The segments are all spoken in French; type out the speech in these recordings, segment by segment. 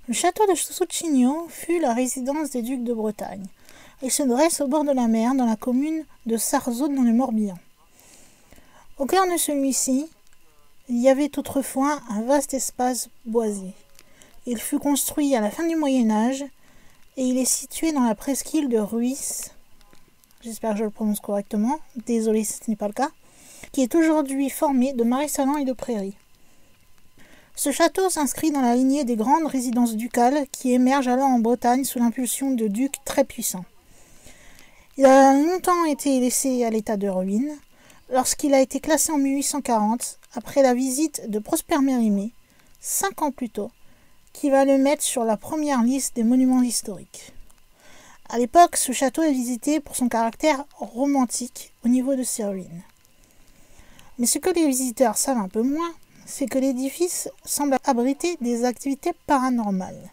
Le château de Soucigno fut la résidence des ducs de Bretagne. Il se dresse au bord de la mer dans la commune de Sarzeau dans le Morbihan. Au cœur de celui-ci, il y avait autrefois un vaste espace boisé. Il fut construit à la fin du Moyen-Âge et il est situé dans la presqu'île de Ruis, j'espère que je le prononce correctement, désolé si ce n'est pas le cas, qui est aujourd'hui formé de marais salants et de prairies. Ce château s'inscrit dans la lignée des grandes résidences ducales qui émergent alors en Bretagne sous l'impulsion de ducs très puissants. Il a longtemps été laissé à l'état de ruine, lorsqu'il a été classé en 1840, après la visite de Prosper Mérimée, 5 ans plus tôt, qui va le mettre sur la première liste des monuments historiques. À l'époque, ce château est visité pour son caractère romantique au niveau de ses ruines. Mais ce que les visiteurs savent un peu moins, c'est que l'édifice semble abriter des activités paranormales.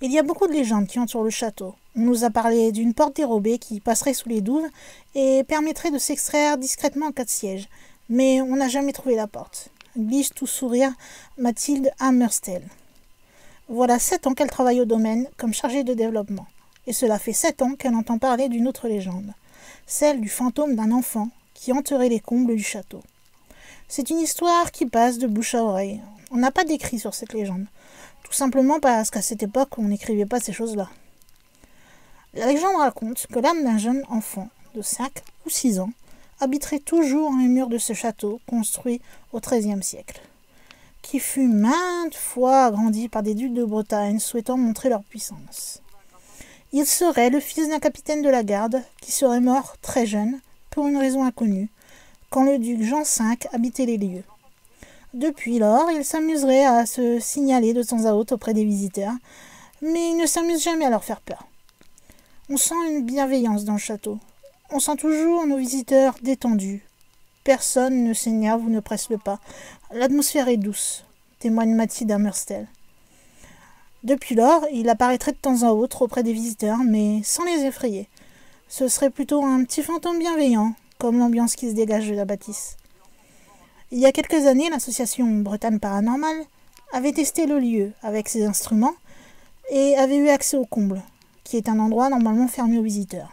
Il y a beaucoup de légendes qui entourent le château. On nous a parlé d'une porte dérobée qui passerait sous les douves et permettrait de s'extraire discrètement en cas de siège, mais on n'a jamais trouvé la porte, glisse tout sourire Mathilde Hammerstel. Voilà 7 ans qu'elle travaille au domaine comme chargée de développement, et cela fait 7 ans qu'elle entend parler d'une autre légende, celle du fantôme d'un enfant qui hanterait les combles du château. C'est une histoire qui passe de bouche à oreille. On n'a pas d'écrit sur cette légende, tout simplement parce qu'à cette époque, on n'écrivait pas ces choses-là. La légende raconte que l'âme d'un jeune enfant de 5 ou 6 ans habiterait toujours dans les murs de ce château construit au XIIIe siècle, qui fut maintes fois agrandi par des ducs de Bretagne souhaitant montrer leur puissance. Il serait le fils d'un capitaine de la garde qui serait mort très jeune, pour une raison inconnue, quand le duc Jean V habitait les lieux. Depuis lors, il s'amuserait à se signaler de temps à autre auprès des visiteurs, mais il ne s'amuse jamais à leur faire peur. On sent une bienveillance dans le château. On sent toujours nos visiteurs détendus. Personne ne s'énerve ou ne presse le pas. L'atmosphère est douce, témoigne Mathilde Hammerstel. Depuis lors, il apparaîtrait de temps à autre auprès des visiteurs, mais sans les effrayer. Ce serait plutôt un petit fantôme bienveillant, comme l'ambiance qui se dégage de la bâtisse. Il y a quelques années, l'association Bretagne Paranormale avait testé le lieu avec ses instruments et avait eu accès au comble, qui est un endroit normalement fermé aux visiteurs.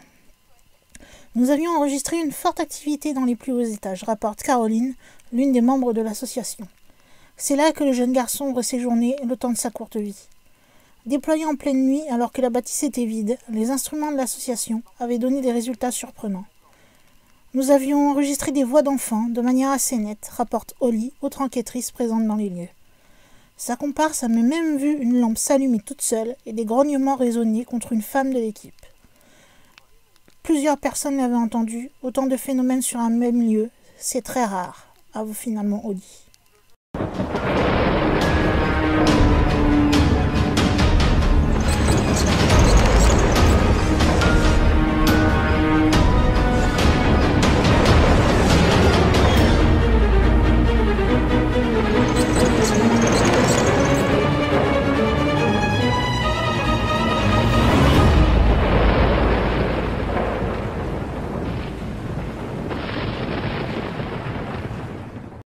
Nous avions enregistré une forte activité dans les plus hauts étages, rapporte Caroline, l'une des membres de l'association. C'est là que le jeune garçon ouvre ses journées le temps de sa courte vie. Déployés en pleine nuit alors que la bâtisse était vide, les instruments de l'association avaient donné des résultats surprenants. Nous avions enregistré des voix d'enfants de manière assez nette, rapporte Holly, autre enquêtrice présente dans les lieux. Sa comparse a même vu une lampe s'allumer toute seule et des grognements résonner contre une femme de l'équipe. Plusieurs personnes l'avaient entendu, autant de phénomènes sur un même lieu, c'est très rare, avoue finalement Holly.